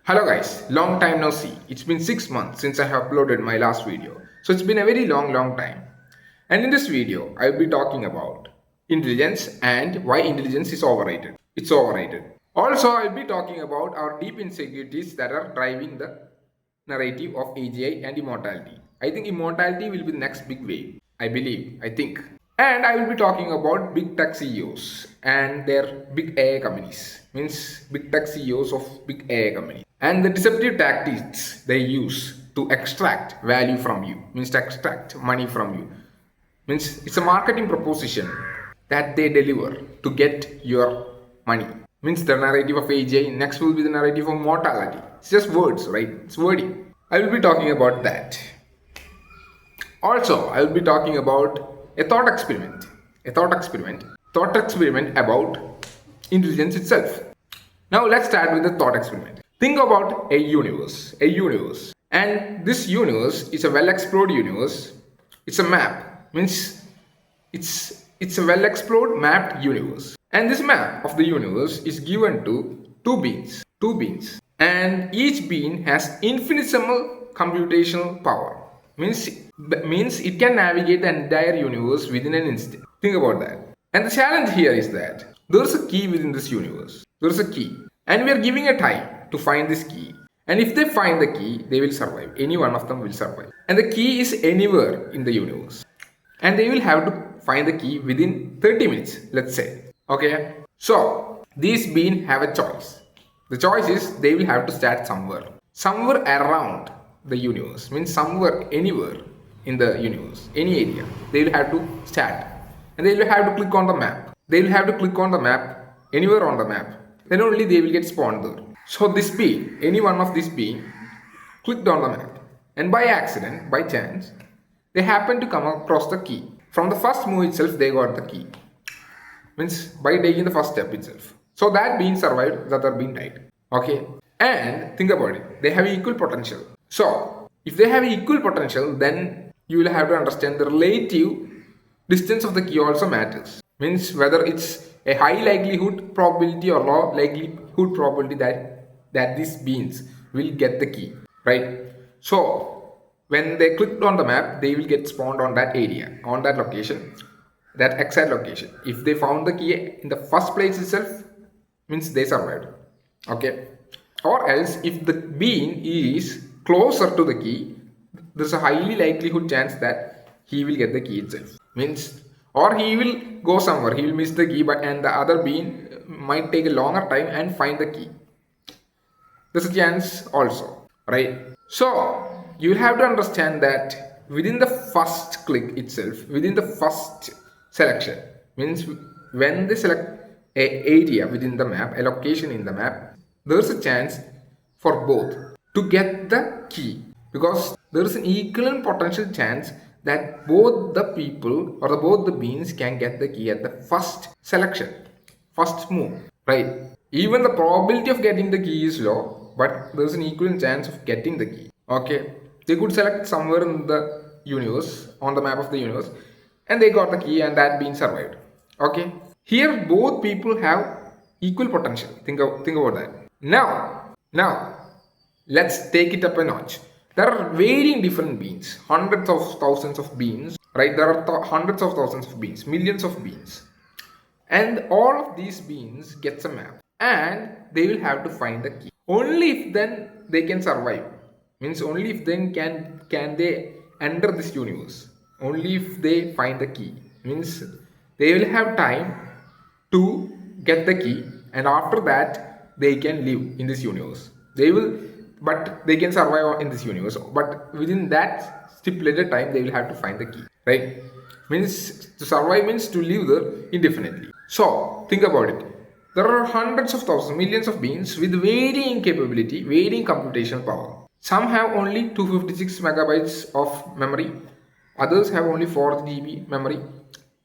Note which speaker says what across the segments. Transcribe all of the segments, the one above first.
Speaker 1: Hello guys, long time no see. It's been 6 months since I have uploaded my last video. So it's been a very long time. And in this video, I will be talking about intelligence and why intelligence is overrated. It's overrated. Also, I will be talking about our deep insecurities that are driving the narrative of AGI and immortality. I think immortality will be the next big wave. I believe, I think. And I will be talking about big tech CEOs and their big AI companies. Means big tech CEOs of big AI companies. And the deceptive tactics they use to extract value from you. Means to extract money from you. Means it's a marketing proposition that they deliver to get your money. Means the narrative of AGI, next will be the narrative of mortality. It's just words, right? It's wording. I will be talking about that. Also, I will be talking about a thought experiment. A thought experiment. Thought experiment about intelligence itself. Now let's start with the thought experiment. Think about a universe. A universe. And this universe is a well-explored universe. It's a map. Means it's a well-explored mapped universe. And this map of the universe is given to two beings. Two beings. And each being has infinitesimal computational power. Means it can navigate the entire universe within an instant. Think about that. And the challenge here is that there is a key within this universe. There is a key. And we are giving a time to find this key. And if they find the key, they will survive. Any one of them will survive. And the key is anywhere in the universe. And they will have to find the key within 30 minutes, let's say. Okay. So these beings have a choice. The choice is they will have to start somewhere. Somewhere around the universe. Means somewhere, anywhere in the universe. Any area. They will have to start. And they will have to click on the map. They will have to click on the map, anywhere on the map. Then only they will get spawned there. So this being, any one of these being, clicked on the map. And by accident, by chance, they happen to come across the key. From the first move itself, they got the key. Means by taking the first step itself. So that being survived, the other being died. Okay. And think about it. They have equal potential. So if they have equal potential, then you will have to understand the relative distance of the key also matters. Means whether it's a high likelihood probability or low likelihood probability that these beings will get the key, right? So when they clicked on the map, they will get spawned on that area, on that location, that exact location. If they found the key in the first place itself, means they survived. Okay. Or else if the being is closer to the key, there's a highly likelihood chance that he will get the key itself. Means, or he will go somewhere, he will miss the key, and the other being might take a longer time and find the key. There's a chance also, right? So you will have to understand that within the first click itself, within the first selection, means when they select a area within the map, a location in the map, there's a chance for both to get the key, because there is an equal potential chance that both the people or both the beings can get the key at the first selection, first move, right? Even the probability of getting the key is low, but there's an equal chance of getting the key. Okay, they could select somewhere in the universe, on the map of the universe, and they got the key and that being survived. Okay, here both people have equal potential. Think about that. Now, let's take it up a notch. There are varying different beings, hundreds of thousands of beings, right? There are hundreds of thousands of beings, millions of beings. And all of these beings gets a map and they will have to find the key. Only if then they can survive. Means only if then can they enter this universe. Only if they find the key. Means they will have time to get the key, and after that they can live in this universe. But they can survive in this universe. But within that stipulated time, they will have to find the key, right? Means to survive means to live there indefinitely. So think about it. There are hundreds of thousands, millions of beings with varying capability, varying computational power. Some have only 256 megabytes of memory. Others have only 4 GB memory.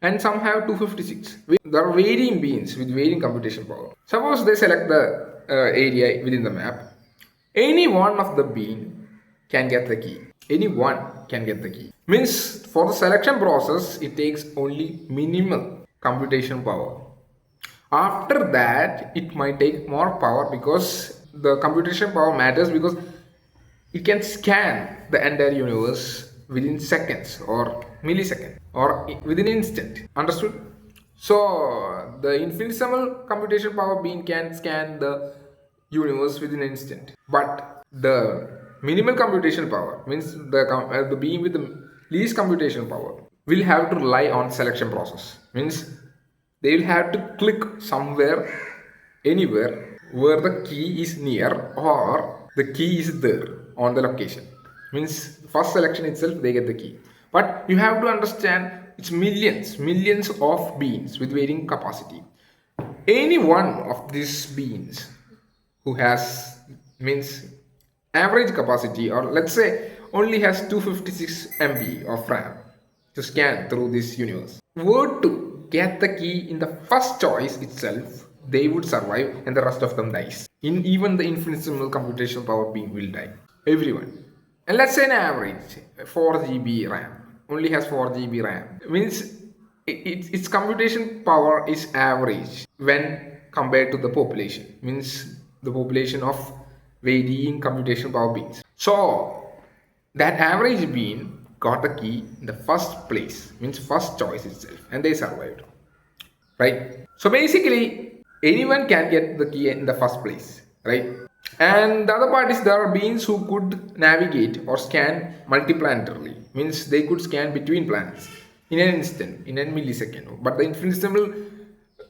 Speaker 1: And some have 256. There are varying beings with varying computation power. Suppose they select the area within the map. Any one of the being can get the key. Anyone can get the key. Means for the selection process, it takes only minimal computation power. After that, it might take more power because the computation power matters because it can scan the entire universe within seconds or milliseconds or within an instant. Understood? So the infinitesimal computation power being can scan the universe within an instant, but the minimal computation power means the being with the least computation power will have to rely on selection process. Means they will have to click somewhere, anywhere where the key is near or the key is there on the location. Means first selection itself they get the key. But you have to understand it's millions of beings with varying capacity. Any one of these beings who has means average capacity, or let's say only has 256 MB of RAM to scan through this universe, were to get the key in the first choice itself, they would survive and the rest of them dies. In even the infinitesimal computational power being will die. Everyone. And let's say an average 4 GB RAM only has 4 GB RAM. Means its computation power is average when compared to the population. Means the population of varying computation power beings. So that average being got the key in the first place, means first choice itself, and they survived. Right? So basically, anyone can get the key in the first place, right? And the other part is there are beings who could navigate or scan multiplanetarily, means they could scan between planets in an instant, in a millisecond. But the infinitesimal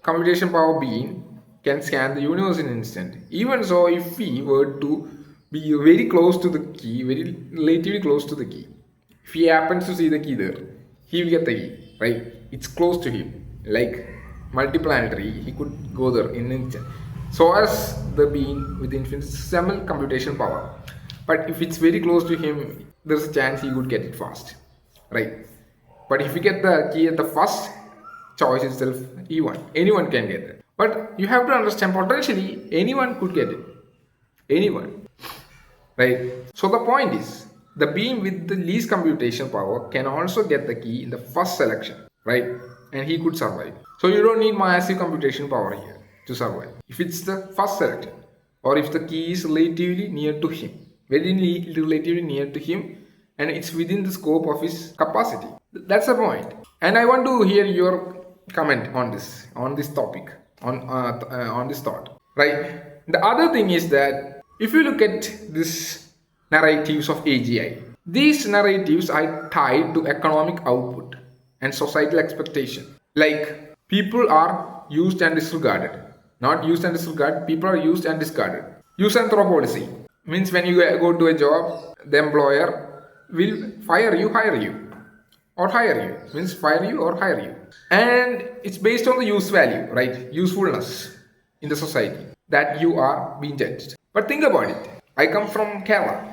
Speaker 1: computation power being can scan the universe in an instant. Even so, if we were to be very close to the key, very relatively close to the key, if he happens to see the key there, he will get the key, right? It's close to him, like multiplanetary, he could go there in an instant. So as the being with infinitesimal computation power. But if it's very close to him, there's a chance he would get it fast, right? But if you get the key at the first choice itself, anyone can get it. But you have to understand potentially anyone could get it. Anyone. Right? So the point is, the being with the least computation power can also get the key in the first selection, right? And he could survive. So you don't need massive computation power here to survive. If it's the first selection, or if the key is relatively near to him, relatively near to him, and it's within the scope of his capacity. That's the point. And I want to hear your comment on this topic, on this thought, right? The other thing is that if you look at this narratives of AGI, these narratives are tied to economic output and societal expectation. Like people are used and disregarded. Not used and disregarded, people are used and discarded. Use and throw policy means when you go to a job, the employer will fire you, hire you, or hire you. Means fire you or hire you. And it's based on the use value, right? Usefulness in the society that you are being judged. But think about it. I come from Kerala,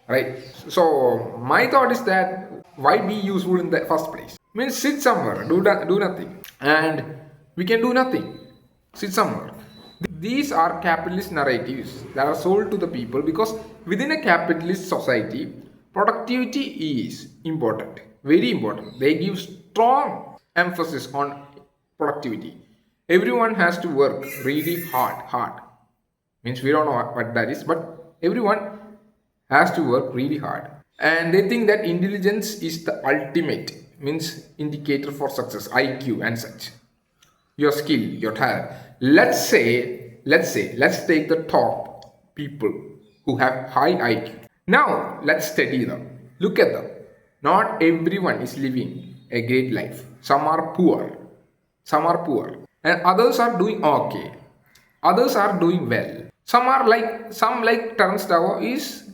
Speaker 1: right? So my thought is that why be useful in the first place? Means sit somewhere, do nothing, and we can do nothing. Sit somewhere. These are capitalist narratives that are sold to the people because within a capitalist society, productivity is important, very important. They give strong emphasis on productivity. Everyone has to work really hard. Means we don't know what that is, but everyone has to work really hard. And they think that intelligence is the ultimate, means indicator for success, IQ and such. Your skill, your talent. Let's take the top people who have high IQ. Now let's study them. Look at them. Not everyone is living a great life. Some are poor. And others are doing okay. Others are doing well. Some like Terence Tao is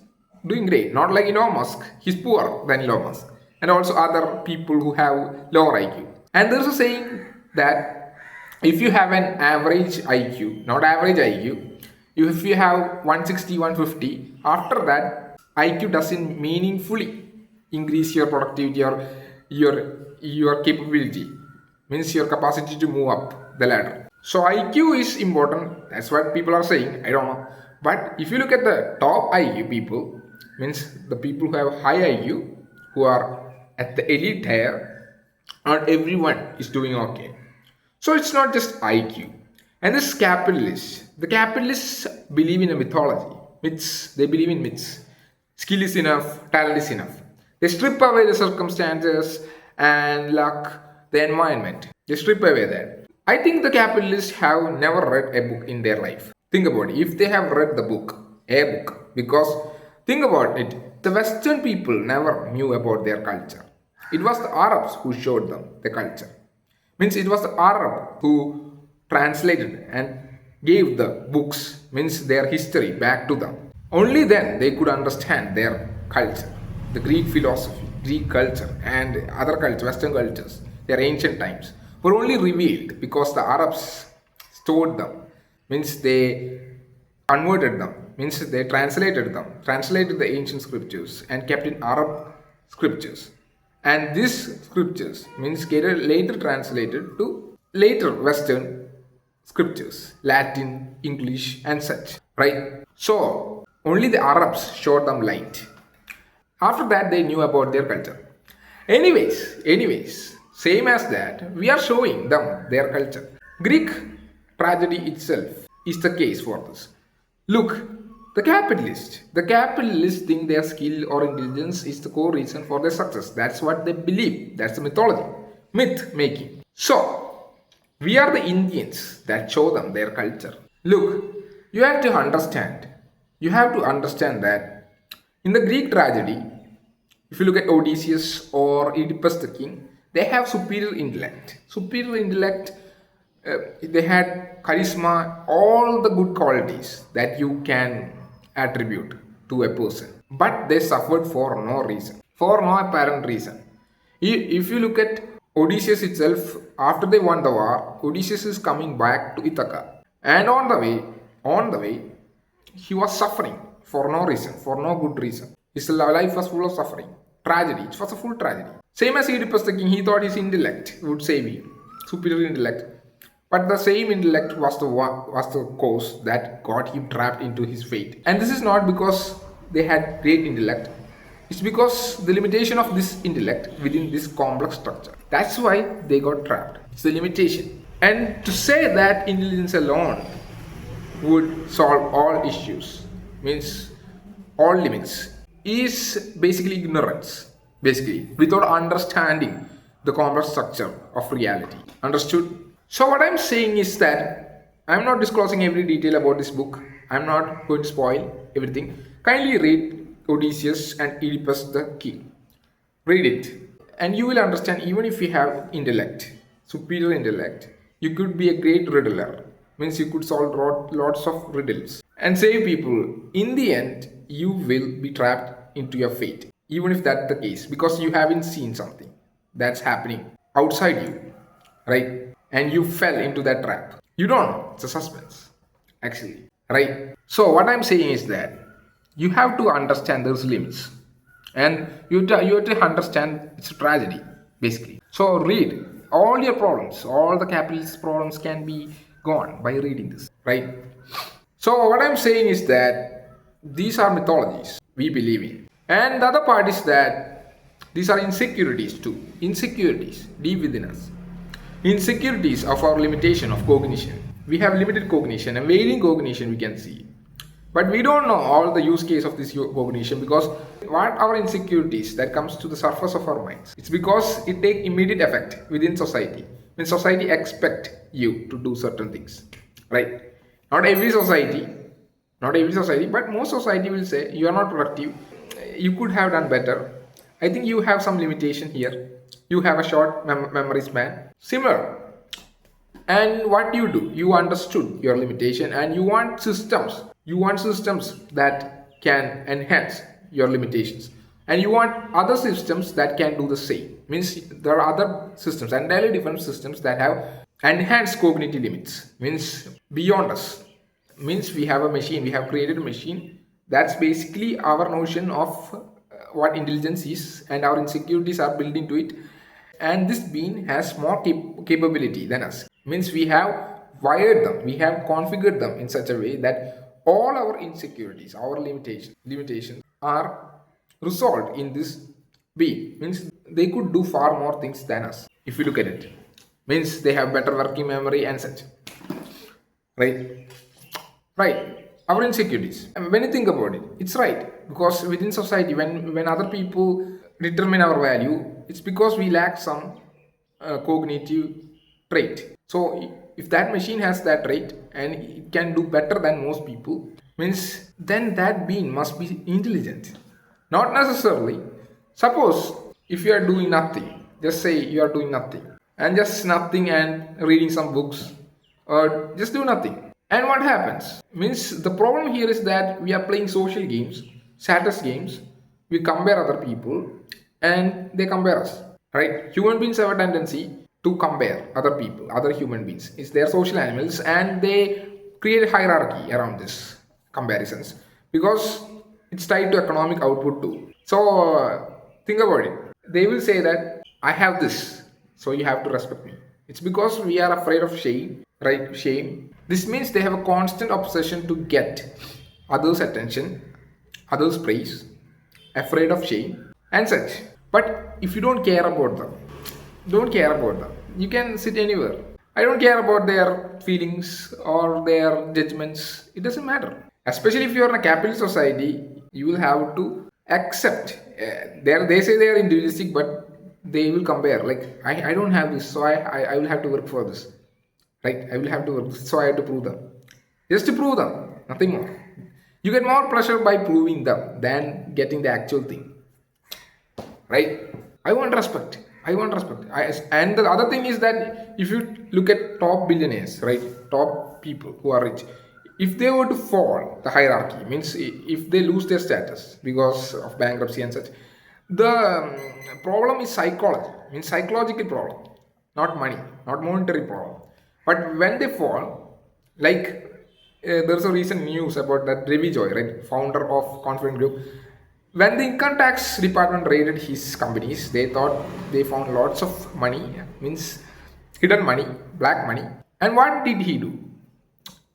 Speaker 1: doing great. Not like Elon Musk. He's poorer than Elon Musk. And also other people who have lower IQ. And there's a saying that if you have an average IQ, not average IQ, if you have 160, 150, after that, IQ doesn't meaningfully increase your productivity or your capability, means your capacity to move up the ladder. So IQ is important. That's what people are saying. I don't know. But if you look at the top IQ people, means the people who have high IQ, who are at the elite tier, not everyone is doing okay. So it's not just IQ. And this capitalist, The capitalists believe in a mythology, myths. They believe in myths. Skill is enough, talent is enough. They strip away the circumstances and luck, the environment. They strip away that. I think the capitalists have never read a book in their life. Think about it. If they have read the book, a book, because think about it, the Western people never knew about their culture. It was the Arabs who showed them the culture. Means it was the Arab who translated and gave the books, means their history, back to them. Only then they could understand their culture, the Greek philosophy, Greek culture, and other cultures, Western cultures, their ancient times, were only revealed because the Arabs stored them, means they converted them, means they translated the ancient scriptures and kept in Arab scriptures. And these scriptures means get later translated to later Western scriptures, Latin, English, and such, right? So only the Arabs showed them light. After that, they knew about their culture. Anyways, same as that, we are showing them their culture. Greek tragedy itself is the case for this. Look, the capitalists think their skill or intelligence is the core reason for their success. That's what they believe. That's the mythology, myth making. So, we are the Indians that show them their culture. Look, you have to understand. You have to understand that in the Greek tragedy, if you look at Odysseus or Oedipus the king, they have superior intellect. They had charisma, all the good qualities that you can attribute to a person. But they suffered for no reason, for no apparent reason. If you look at Odysseus itself, after they won the war, Odysseus is coming back to Ithaca. And on the way, he was suffering for no reason, for no good reason. His life was full of suffering. Tragedy. It was a full tragedy. Same as Oedipus the king, he thought his intellect would save him. Superior intellect. But the same intellect was the cause that got him trapped into his fate. And this is not because they had great intellect. It's because the limitation of this intellect within this complex structure. That's why they got trapped. It's the limitation. And to say that intelligence alone would solve all issues, means all limits, is basically ignorance. Basically, without understanding the complex structure of reality. Understood? So what I'm saying is that I'm not disclosing every detail about this book. I'm not going to spoil everything. Kindly read Odysseus and Oedipus the king. Read it. And you will understand, even if you have intellect, superior intellect, you could be a great riddler. Means you could solve lots of riddles and save people. In the end, you will be trapped into your fate. Even if that's the case, because you haven't seen something that's happening outside you, right? And you fell into that trap. You don't know. It's a suspense, actually, right? So what I'm saying is that you have to understand those limits, and you have to understand it's a tragedy, basically. So read all your problems. All the capitalist problems can be gone by reading this, right? So what I'm saying is that these are mythologies we believe in, and the other part is that these are insecurities too. Insecurities deep within us. Insecurities of our limitation of cognition. We have limited cognition, and varying cognition we can see. But we don't know all the use case of this cognition, because what our insecurities that comes to the surface of our minds. It's because it take immediate effect within society. When society expect you to do certain things, right? Not every society, but most society will say you are not productive. You could have done better. I think you have some limitation here. You have a short memory span. Similar. And what do? You understood your limitation, and you want systems. You want systems that can enhance your limitations. And you want other systems that can do the same. Means there are other systems, entirely different systems that have enhanced cognitive limits. Means beyond us. Means we have a machine, we have created a machine. That's basically our notion of what intelligence is, and our insecurities are built into it. And this being has more capability than us. Means we have wired them, we have configured them in such a way that all our insecurities, our limitations are resolved in this being. Means they could do far more things than us, if you look at it. Means they have better working memory and such, right? right? Our insecurities. And when you think about it, it's right because within society, when other people determine our value, it's because we lack some cognitive trait. So if that machine has that trait and it can do better than most people, means then that being must be intelligent. Not necessarily. Suppose if you are doing nothing, just say you are doing nothing and just nothing and reading some books or just do nothing. And what happens? Means the problem here is that we are playing social games, status games. We compare other people and they compare us. Right? Human beings have a tendency to compare other people, other human beings. It's their social animals and they create a hierarchy around this comparisons because it's tied to economic output too. So think about it. They will say that I have this, so you have to respect me. It's because we are afraid of shame, right? Shame. This means they have a constant obsession to get others' attention, others' praise, afraid of shame, and such. But if you don't care about them, don't care about them. You can sit anywhere. I don't care about their feelings or their judgments. It doesn't matter. Especially if you are in a capitalist society, you will have to accept. They say they are individualistic, but they will compare. Like I don't have this, so I will have to work for this. Right? I will have to work, so I have to prove them. Just to prove them, nothing more. You get more pleasure by proving them than getting the actual thing. Right? I want respect. I want respect. And the other thing is that if you look at top billionaires, right, top people who are rich, if they were to fall the hierarchy, means if they lose their status because of bankruptcy and such, the problem is psychology, means psychological problem, not money, not monetary problem. But when they fall, like there's a recent news about that Ravi Joy, right, founder of Confident Group. When the income tax department raided his companies, they thought they found lots of money, means hidden money, black money. And what did he do?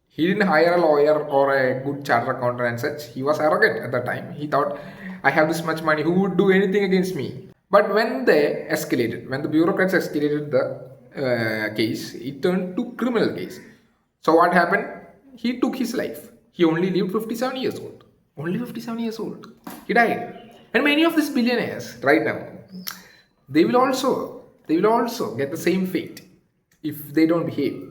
Speaker 1: He didn't hire a lawyer or a good chartered accountant and such. He was arrogant at the time. He thought, I have this much money, who would do anything against me? But when they escalated, when the bureaucrats escalated the case, it turned to criminal case. So what happened? He took his life. He only lived 57 years old. Only 57 years old. He died. And many of these billionaires right now, they will also get the same fate if they don't behave.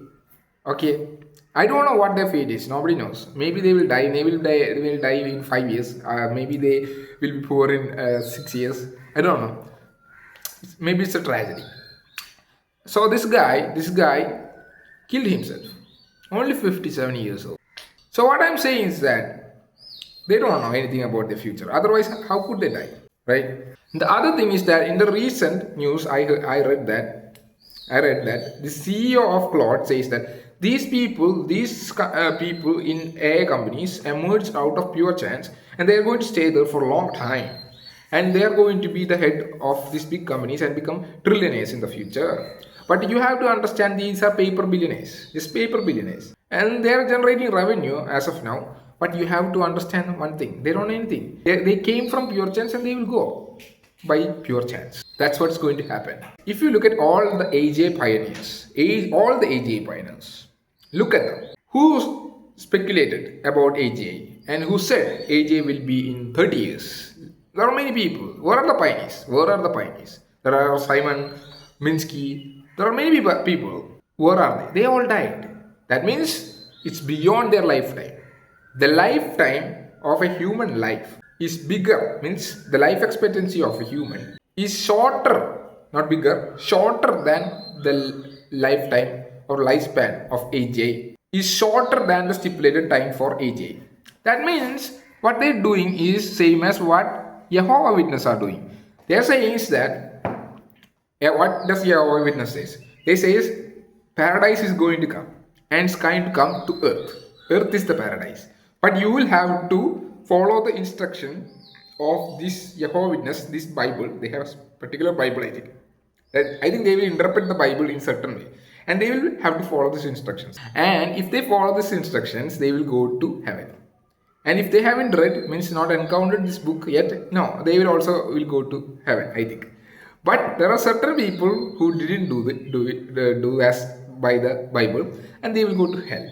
Speaker 1: Okay. I don't know what their fate is. Nobody knows. Maybe they will die. They will die in 5 years. Maybe they will be poor in 6 years. I don't know. Maybe it's a tragedy. So this guy killed himself. Only 57 years old. So what I'm saying is that they don't know anything about the future. Otherwise, how could they die? Right? The other thing is that in the recent news, I read that the CEO of Claude says that these people in AI companies emerged out of pure chance, and they are going to stay there for a long time, and they are going to be the head of these big companies and become trillionaires in the future. But you have to understand these are paper billionaires, just paper billionaires, and they are generating revenue as of now. But you have to understand one thing: they don't know anything. They came from pure chance, and they will go by pure chance. That's what's going to happen. If you look at all the AGI pioneers, all the AGI pioneers, look at them. Who speculated about AGI and who said AGI will be in 30 years? There are many people. Where are the pioneers? Where are the pioneers? There are Simon, Minsky. There are many people. Where are they? They all died. That means it's beyond their lifetime. The lifetime of a human life is bigger, means the life expectancy of a human is shorter, not bigger, shorter than the lifetime or lifespan of AGI is shorter than the stipulated time for AGI. That means what they're doing is same as what Jehovah Witnesses are doing. They're saying is that what does Jehovah Witness says? They says paradise is going to come and it's going to come to earth. Earth is the paradise. But you will have to follow the instruction of this Jehovah Witness, this Bible. They have a particular Bible, I think. I think they will interpret the Bible in certain way. And they will have to follow these instructions. And if they follow these instructions, they will go to heaven. And if they haven't read, means not encountered this book yet, no, they will also will go to heaven, I think. But there are certain people who didn't do as by the Bible, and they will go to hell.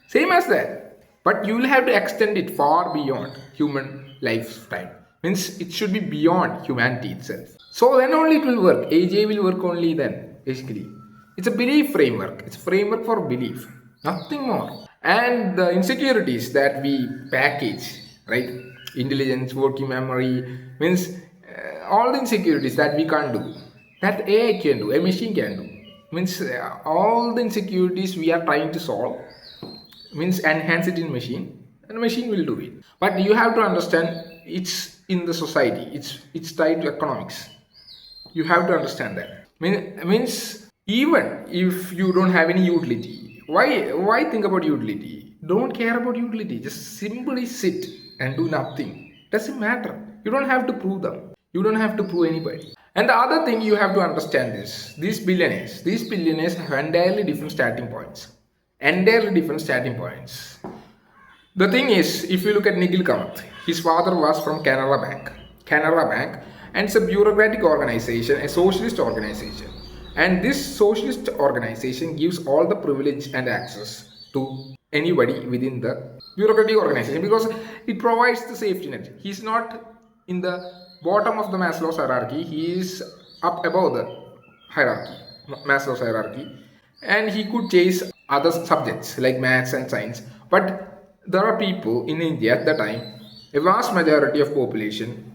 Speaker 1: Same as that. but you will have to extend it far beyond human lifetime. Means it should be beyond humanity itself. So then only it will work. AGI will work only then, basically. It's a belief framework. It's a framework for belief. Nothing more. And the insecurities that we package, right? Intelligence, working memory, means all the insecurities that we can't do, that AI can do, a machine can do. Means all the insecurities we are trying to solve, means enhance it in machine, and machine will do it. But you have to understand it's in the society, it's tied to economics. You have to understand that. Means even if you don't have any utility, why think about utility? Don't care about utility. Just simply sit and do nothing. Doesn't matter. You don't have to prove them. You don't have to prove anybody. And the other thing you have to understand is these billionaires have entirely different starting points. Entirely different starting points. The thing is, if you look at Nikhil Kamath, his father was from Canara Bank, and it's a bureaucratic organization, a socialist organization. And this socialist organization gives all the privilege and access to anybody within the bureaucratic organization because it provides the safety net. He's not in the bottom of the Maslow's hierarchy, he is up above the hierarchy, Maslow's hierarchy, and he could chase other subjects like maths and science. But there are people in India at the time, a vast majority of population,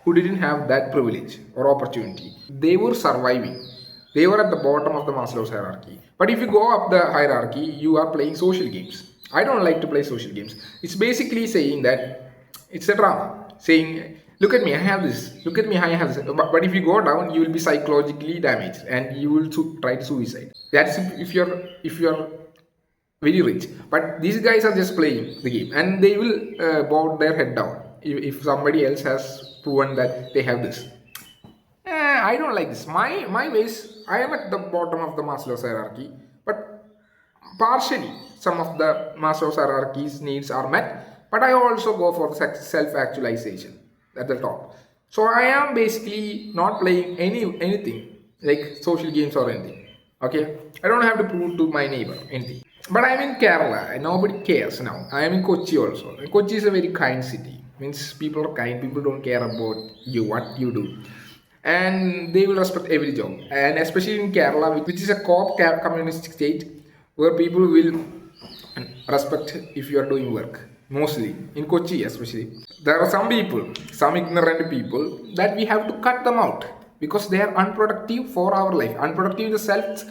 Speaker 1: who didn't have that privilege or opportunity. They were surviving. They were at the bottom of the Maslow's hierarchy. But if you go up the hierarchy, you are playing social games. I don't like to play social games. It's basically saying that it's a drama, saying, look at me, I have this. Look at me, I have this. But if you go down, you will be psychologically damaged and you will try to suicide. That's if you're very rich. But these guys are just playing the game, and they will bow their head down if somebody else has proven that they have this. I don't like this. My ways, I am at the bottom of the Maslow's hierarchy, but partially some of the Maslow's hierarchy's needs are met, but I also go for self-actualization at the top. So I am basically not playing anything like social games or anything. Okay, I don't have to prove to my neighbor anything. But I'm in Kerala and nobody cares now. I am in Kochi also. And Kochi is a very kind city. Means people are kind. People don't care about you, what you do, and they will respect every job. And especially in Kerala, which is a communist state, where people will respect if you are doing work. Mostly in Kochi, especially, there are some people, some ignorant people, that we have to cut them out because they are unproductive for our life. Unproductive in the sense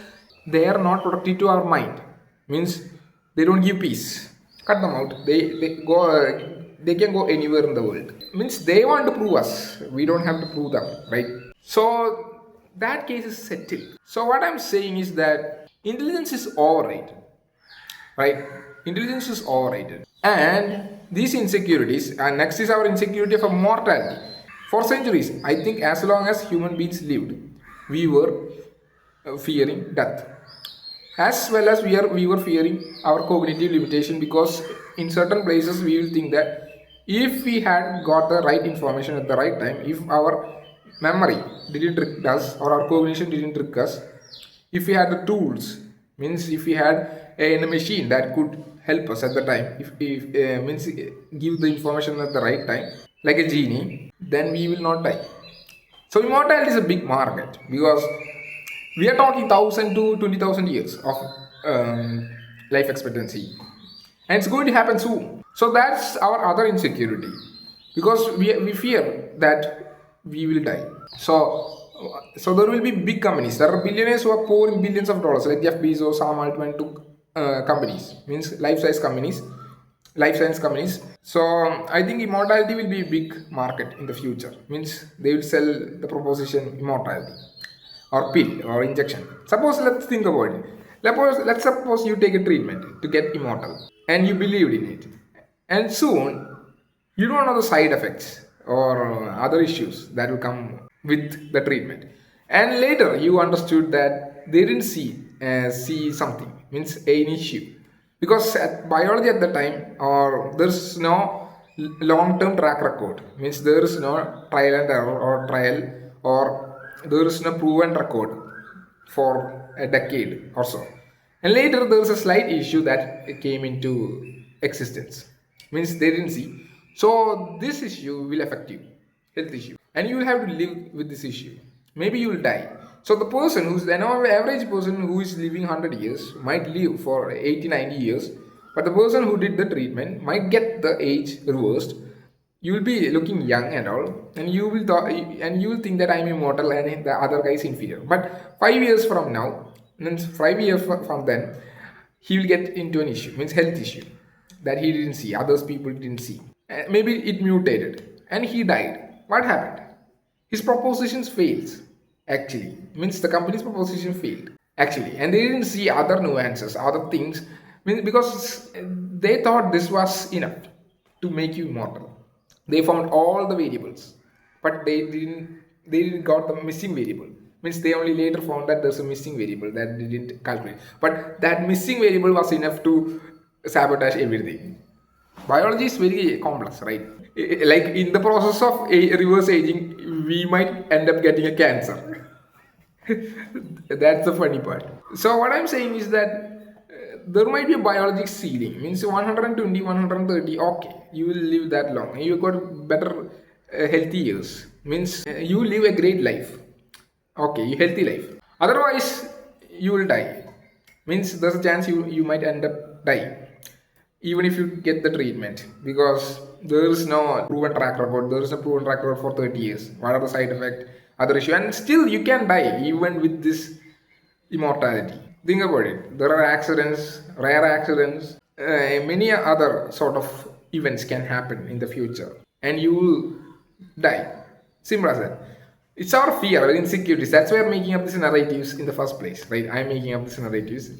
Speaker 1: they are not productive to our mind. Means they don't give peace. Cut them out. They go. They can go anywhere in the world. Means they want to prove us. We don't have to prove them, right? So that case is settled. So what I'm saying is that intelligence is overrated, right? Intelligence is overrated. And these insecurities, and next is our insecurity of mortality. For centuries, I think as long as human beings lived, we were fearing death. As well as we were fearing our cognitive limitation, because in certain places we will think that if we had got the right information at the right time, if our memory didn't trick us or our cognition didn't trick us, if we had the tools, means if we had a machine that could help us at the time, if means give the information at the right time, like a genie, then we will not die. So immortality is a big market because we are talking 1,000 to 20,000 years of life expectancy, and it's going to happen soon. So that's our other insecurity, because we fear that we will die. So there will be big companies. There are billionaires who are pouring billions of dollars, like Jeff Bezos, Sam Altman, to companies, means life science companies. So I think immortality will be a big market in the future. Means they will sell the proposition immortality, or pill or injection. Suppose, let's think about it. Let's suppose you take a treatment to get immortal and you believed in it, and soon you don't know the side effects or other issues that will come with the treatment, and later you understood that they didn't see something, means an issue, because at biology at the time, or there's no long-term track record, means there is no trial and error or trial, or there is no proven record for a decade or so, and later there is a slight issue that came into existence. Means they didn't see. So this issue will affect you, health issue, and you will have to live with this issue. Maybe you will die. So the person who's an average person who is living 100 years might live for 80, 90 years, but the person who did the treatment might get the age reversed. You will be looking young and all, and you will think that I'm immortal and the other guy is inferior. But 5 years from now, means 5 years from then, he will get into an issue, means health issue that he didn't see, others people didn't see. Maybe it mutated and he died. What happened? His propositions fails. Actually, means the company's proposition failed. Actually, and they didn't see other nuances, other things, because they thought this was enough to make you immortal. They found all the variables, but they didn't got the missing variable. Means they only later found that there's a missing variable that they didn't calculate. But that missing variable was enough to sabotage everything. Biology is very complex, right? Like in the process of reverse aging, we might end up getting a cancer. That's the funny part. So what I'm saying is that there might be a biologic ceiling, means 120, 130, okay, you will live that long, you got better healthy years, means you live a great life, okay, you healthy life. Otherwise you will die, means there's a chance you might end up dying even if you get the treatment, because there is no proven track record. There is a proven track record for 30 years. What are the side effects, other issue, and still you can die even with this immortality. Think about it. There are accidents, rare accidents, many other sort of events can happen in the future, and you will die. Simple as that. It's our fear, our insecurities. That's why I'm making up these narratives in the first place, right? I'm making up these narratives,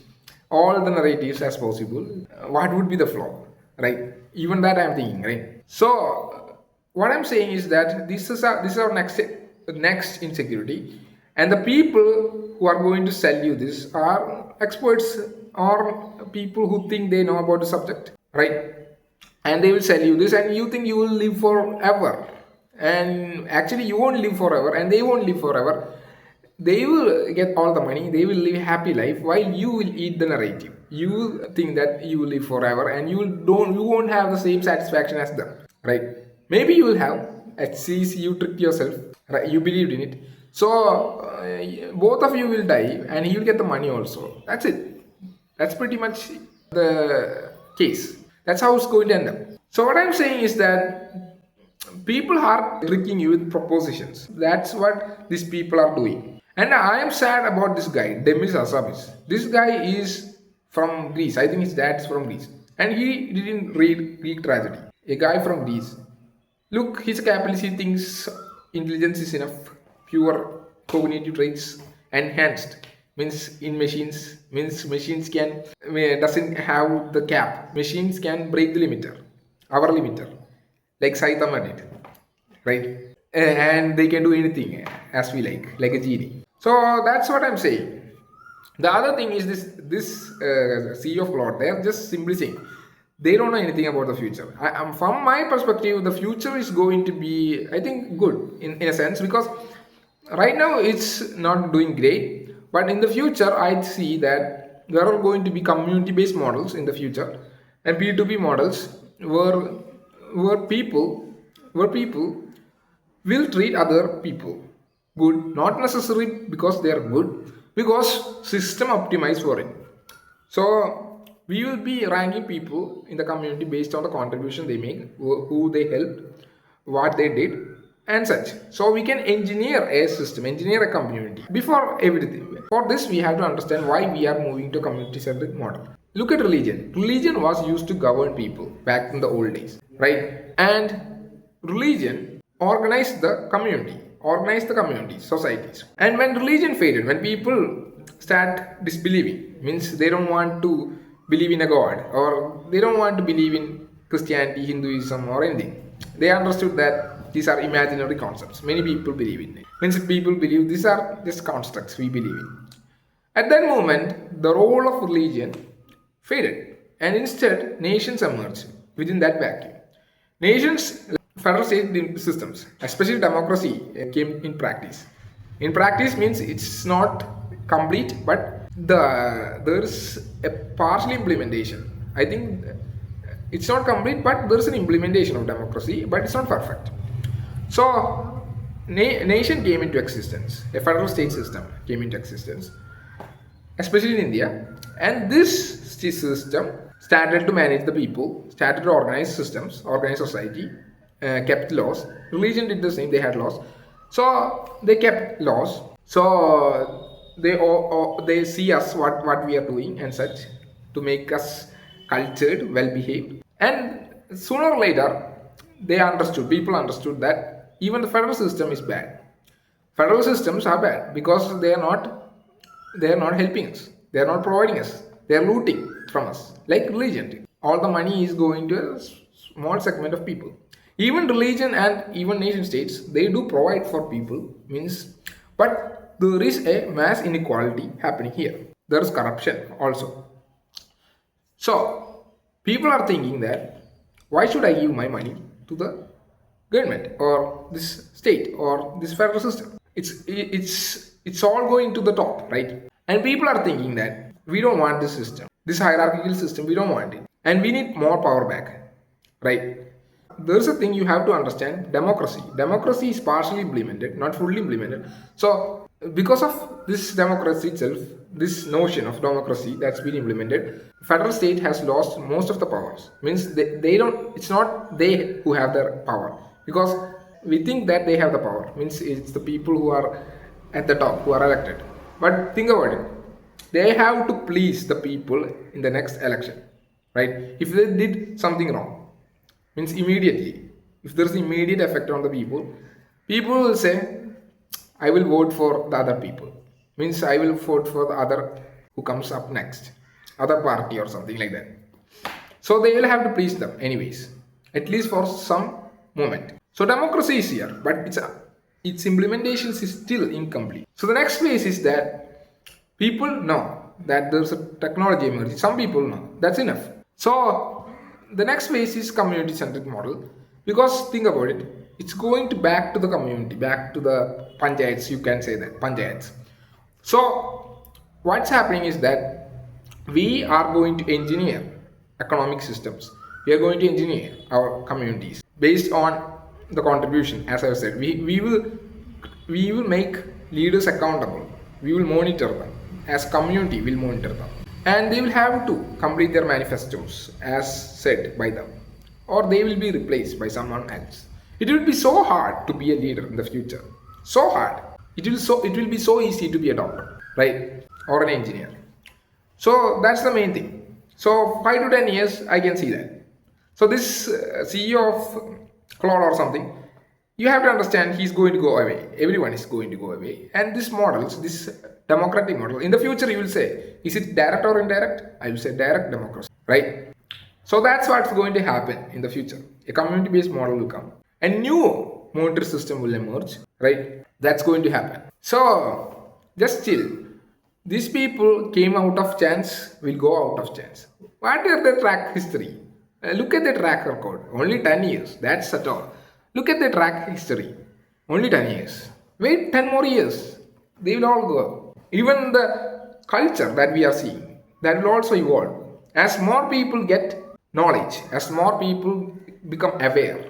Speaker 1: all the narratives as possible. What would be the flaw, right? Even that I'm thinking, right? So what I'm saying is that this is our next insecurity, and the people who are going to sell you this are experts or people who think they know about the subject, right? And they will sell you this, and you think you will live forever, and actually you won't live forever, and they won't live forever. They will get all the money, they will live a happy life, while you will eat the narrative. You think that you will live forever, and you won't have the same satisfaction as them, right? Maybe you will have, at least you tricked yourself, right? You believed in it. So both of you will die, and he will get the money also. That's it. That's pretty much the case. That's how it's going to end up. So what I'm saying is that people are tricking you with propositions. That's what these people are doing. And I am sad about this guy, Demis Hassabis. This guy is from Greece. I think his dad's from Greece. And he didn't read Greek tragedy. A guy from Greece. Look, his capitalist, he thinks intelligence is enough. Pure cognitive traits enhanced. Means in machines. Means machines doesn't have the cap. Machines can break the limiter. Our limiter. Like Saitama did. Right? And they can do anything as we like a genie. So that's what I'm saying. The other thing is this CEO of Claude, they are just simply saying they don't know anything about the future. From my perspective, the future is going to be, I think, good in a sense, because right now it's not doing great, but in the future I see that there are going to be community-based models in the future, and P2P models where people will treat other people good, not necessarily because they are good, because system optimized for it. So we will be ranking people in the community based on the contribution they make, who they helped, what they did, and such. So we can engineer a system, engineer a community before everything. For this, we have to understand why we are moving to a community-centric model. Look at religion. Religion was used to govern people back in the old days, right? And religion organized the community, societies. And when religion faded, when people start disbelieving, means they don't want to believe in a god, or they don't want to believe in Christianity, Hinduism, or anything. They understood that these are imaginary concepts. Many people believe in it. Means people believe these are just constructs we believe in. At that moment, the role of religion faded, and instead nations emerged within that vacuum. Nations, federal state systems, especially democracy, came in practice. In practice means it's not complete, but there is a partial implementation. I think It's not complete, but there is an implementation of democracy, but it's not perfect. So, nation came into existence. A federal state system came into existence, especially in India. And this system started to manage the people, started to organize systems, organize society, kept laws. Religion did the same; they had laws. So they kept laws. So they see us what we are doing and such to make us cultured, well behaved. And sooner or later, they understood. People understood that even the federal system is bad. Federal systems are bad because they are not helping us. They are not providing us. They are looting from us, like religion. All the money is going to a small segment of people. Even religion and even nation states, they do provide for people, means, but there is a mass inequality happening here. There is corruption also. So people are thinking that why should I give my money to the government or this state or this federal system? It's all going to the top, right? And people are thinking that we don't want this system, this hierarchical system. We don't want it, and we need more power back, right? There's a thing you have to understand: democracy. Democracy is partially implemented, not fully implemented. So because of this democracy itself, this notion of democracy that's been implemented, federal state has lost most of the powers. Means they don't. It's not they who have the power, because we think that they have the power. Means it's the people who are at the top who are elected. But think about it. They have to please the people in the next election, right? If they did something wrong, means immediately, if there's immediate effect on the people will say, I will vote for the other people. Means I will vote for the other who comes up next, other party or something like that. So they will have to please them anyways, at least for some moment. So democracy is here, but its implementation is still incomplete. So the next phase is that people know that there's a technology emerging. Some people know. That's enough. So the next phase is community-centric model, because think about it. It's going to back to the community, back to the panchayats. You can say that panchayats. So what's happening is that we are going to engineer economic systems. We are going to engineer our communities based on the contribution. As I said, we will make leaders accountable. We will monitor them. As community, we'll monitor them, and they will have to complete their manifestos as said by them, or they will be replaced by someone else. It will be so hard to be a leader in the future. So hard. It will be so easy to be a doctor, right? Or an engineer. So that's the main thing. So 5 to 10 years, I can see that. So this CEO of Claude or something, you have to understand he's going to go away. Everyone is going to go away. And this democratic model, in the future you will say, is it direct or indirect? I will say direct democracy, right? So that's what's going to happen in the future. A community-based model will come. A new monetary system will emerge, right? That's going to happen. So just chill. These people came out of chance, will go out of chance. What is the track history? Look at the track record. Only 10 years. That's at all. Look at the track history. Only 10 years. Wait 10 more years. They will all go. Even the culture that we are seeing, that will also evolve. As more people get knowledge, as more people become aware,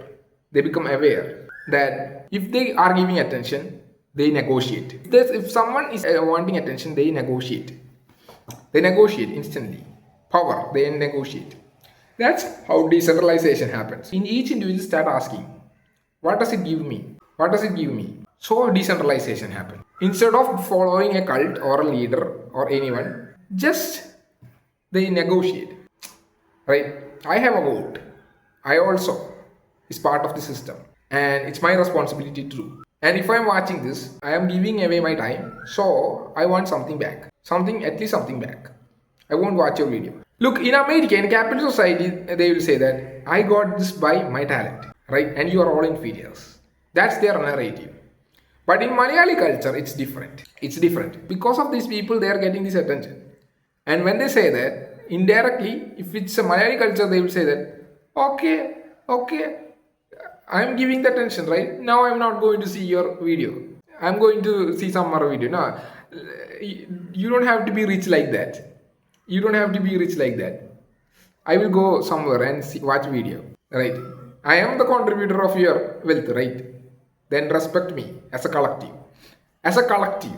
Speaker 1: they become aware that if they are giving attention, they negotiate. If someone is wanting attention, they negotiate. They negotiate instantly. Power, they negotiate. That's how decentralization happens. In each individual start asking, what does it give me? What does it give me? So decentralization happens. Instead of following a cult or a leader or anyone, just they negotiate. Right? I have a vote. I also is part of the system. And it's my responsibility to do. And if I'm watching this, I am giving away my time. So I want something back. At least something back. I won't watch your video. Look, in America, in capitalist society, they will say that I got this by my talent, right? And you are all inferiors. That's their narrative. But in Malayali culture, it's different. It's different. Because of these people, they are getting this attention. And when they say that, indirectly, if it's a Malayali culture, they will say that, okay, I'm giving the attention, right? Now I'm not going to see your video. I'm going to see some other video. No, you don't have to be rich like that. You don't have to be rich like that. I will go somewhere and watch video, right? I am the contributor of your wealth, right? Then respect me as a collective. As a collective,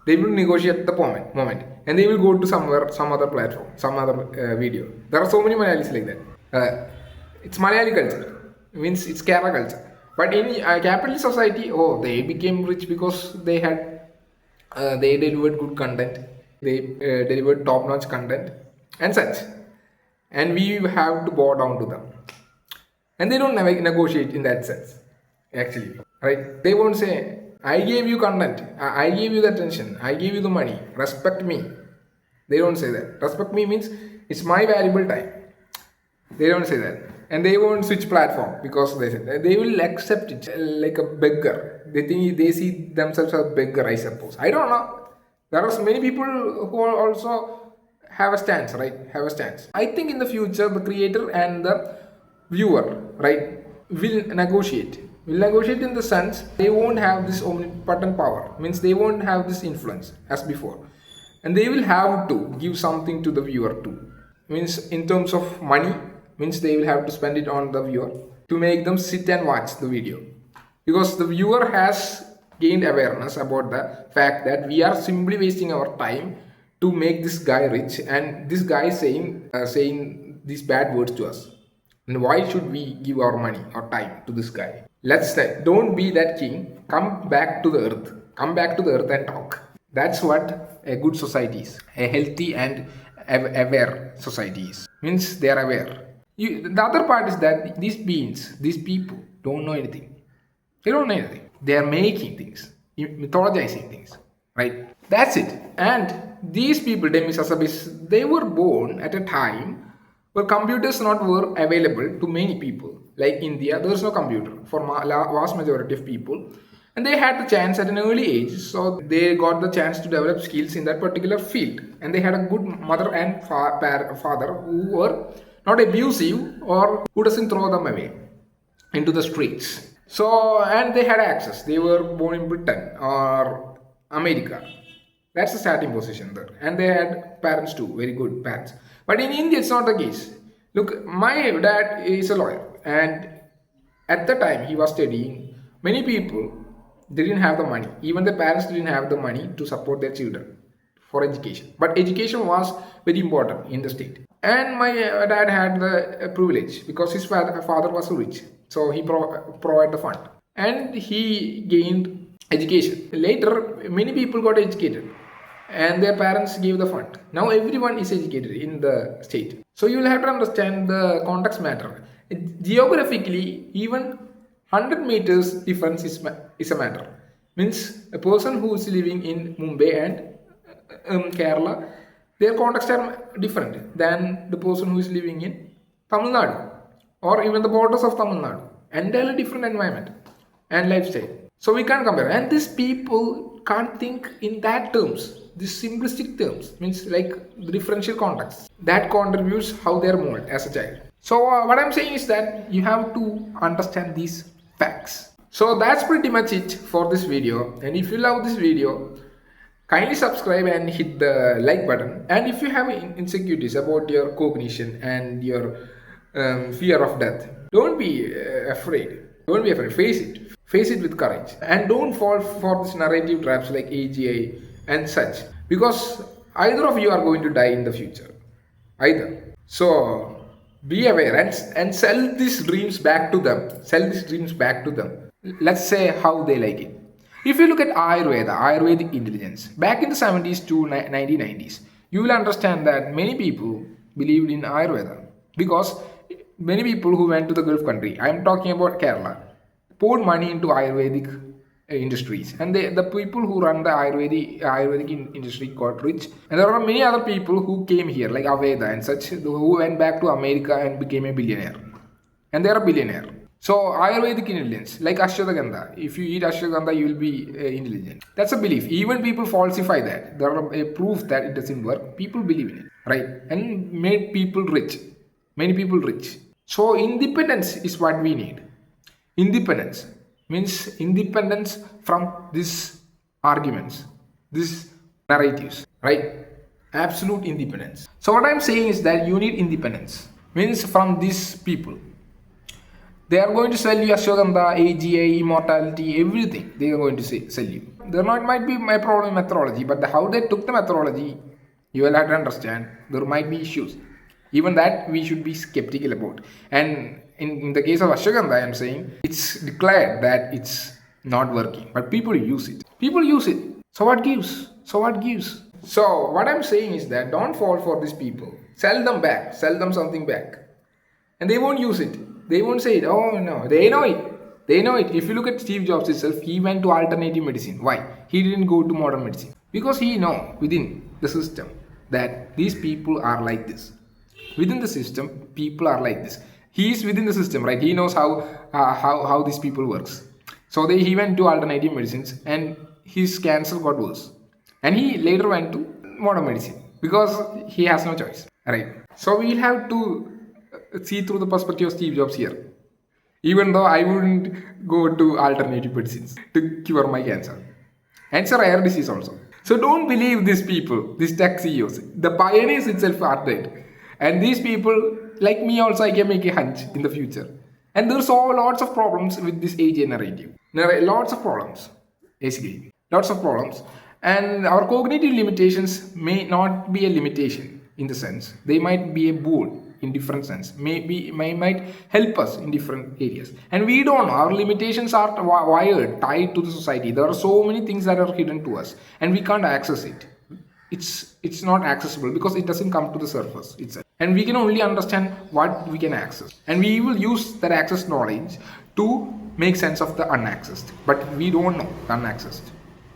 Speaker 1: they will negotiate the moment, and they will go to somewhere, some other platform, some other video. There are so many Malayalis like that. It's Malayali culture, means it's Kerala culture. But in capitalist society, oh, they became rich because they delivered good content, they delivered top-notch content, and such. And we have to bow down to them, and they don't negotiate in that sense, actually, right? They won't say, I gave you content, I gave you the attention, I gave you the money, respect me. They don't say that. Respect me means it's my valuable time. They don't say that. And they won't switch platform because they will accept it like a beggar. They think they see themselves as a beggar, I suppose. I don't know. There are many people who also have a stance, right? Have a stance. I think in the future the creator and the viewer, right, will negotiate. Will negotiate in the sense they won't have this omnipotent power. Means they won't have this influence as before. And they will have to give something to the viewer too. Means in terms of money, means they will have to spend it on the viewer to make them sit and watch the video, because the viewer has gained awareness about the fact that we are simply wasting our time to make this guy rich, and this guy saying these bad words to us. And why should we give our money or time to this guy? Let's say, don't be that king. Come back to the earth. Come back to the earth and talk. That's what a good society is. A healthy and aware society is. Means they are aware. The other part is that these beings, these people, don't know anything. They don't know anything. They are making things, mythologizing things, right? That's it. And these people, demisasabis, they were born at a time where computers not were available to many people. Like India, there is no computer for vast majority of people. And they had the chance at an early age, so they got the chance to develop skills in that particular field. And they had a good mother and father who were not abusive or who doesn't throw them away into the streets. So, and they had access. They were born in Britain or America. That's the starting position there. And they had parents too, very good parents. But in India, it's not the case. Look, my dad is a lawyer, and at the time he was studying, many people didn't have the money. Even the parents didn't have the money to support their children for education. But education was very important in the state. And my dad had the privilege because his father was rich. So he provided the fund. And he gained education. Later, many people got educated. And their parents gave the fund. Now everyone is educated in the state. So you will have to understand the context matter. Geographically, even 100 meters difference is a matter. Means a person who is living in Mumbai and Kerala, their contexts are different than the person who is living in Tamil Nadu or even the borders of Tamil Nadu. Entirely different environment and lifestyle. So we can't compare. And these people can't think in that terms. These simplistic terms means like the differential context that contributes how they are molded as a child. So what I'm saying is that you have to understand these facts. So that's pretty much it for this video. And if you love this video, kindly subscribe and hit the like button. And if you have insecurities about your cognition and your fear of death, don't be afraid. Don't be afraid. Face it. Face it with courage. And don't fall for this narrative traps like AGI and such. Because either of you are going to die in the future. Either. So be aware and sell these dreams back to them. Sell these dreams back to them. Let's say how they like it. If you look at Ayurvedic intelligence, back in the 70s to 1990s, you will understand that many people believed in Ayurveda because many people who went to the Gulf country, I am talking about Kerala, poured money into Ayurvedic industries, and the people who run the Ayurvedic industry got rich. And there are many other people who came here like Aveda and such who went back to America and became a billionaire, and they are a billionaire. So Ayurvedic intelligence, like Ashwagandha, if you eat Ashwagandha, you will be intelligent. That's a belief. Even people falsify that. There are a proof that it doesn't work. People believe in it, right? And made people rich. Many people rich. So independence is what we need. Independence means independence from these arguments, these narratives, right? Absolute independence. So what I'm saying is that you need independence. Means from these people, they are going to sell you ashwagandha, AGI, immortality, everything. They are going to sell you. There might be my problem methodology, but how they took the methodology, you will have to understand. There might be issues. Even that we should be skeptical about. And in the case of ashwagandha, I am saying it's declared that it's not working, but people use it. People use it. So what gives? So what gives? So what I'm saying is that don't fall for these people. Sell them back. Sell them something back, and they won't use it. They won't say it. Oh no, they know it. They know it. If you look at Steve Jobs itself, he went to alternative medicine. Why? He didn't go to modern medicine because he know within the system that these people are like this. Within the system, people are like this. He is within the system, right? He knows how these people works. So he went to alternative medicines, and his cancer got worse. And he later went to modern medicine because he has no choice, right? So we'll have to see through the perspective of Steve Jobs here. Even though I wouldn't go to alternative medicines to cure my cancer. And it's a rare disease also. So don't believe these people, these tech CEOs. The pioneers itself are dead. And these people, like me also, I can make a hunch in the future. And there's lots of problems with this AGI narrative. There are lots of problems, basically. Lots of problems. And our cognitive limitations may not be a limitation in the sense. They might be a boon in different sense. Might help us in different areas. And we don't know. Our limitations are wired, tied to the society. There are so many things that are hidden to us. And we can't access it. It's not accessible because it doesn't come to the surface itself. And we can only understand what we can access. And we will use that access knowledge to make sense of the unaccessed. But we don't know the unaccessed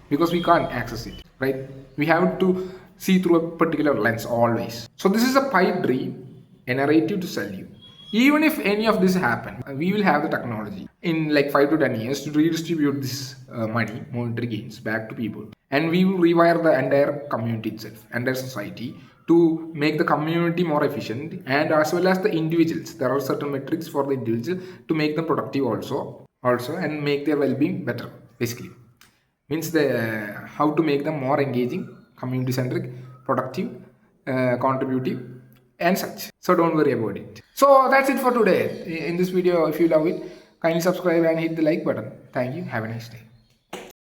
Speaker 1: because we can't access it, right? We have to see through a particular lens always. So this is a pipe dream, a narrative to sell you. Even if any of this happen, we will have the technology in like 5 to 10 years to redistribute this money, monetary gains back to people. And we will rewire the entire community itself, entire society to make the community more efficient and as well as the individuals. There are certain metrics for the individual to make them productive also and make their well-being better, basically. Means how to make them more engaging, community centric, productive, contributive, and such. So don't worry about it. So that's it for today. In this video, if you love it, kindly subscribe and hit the like button. Thank you. Have a nice day.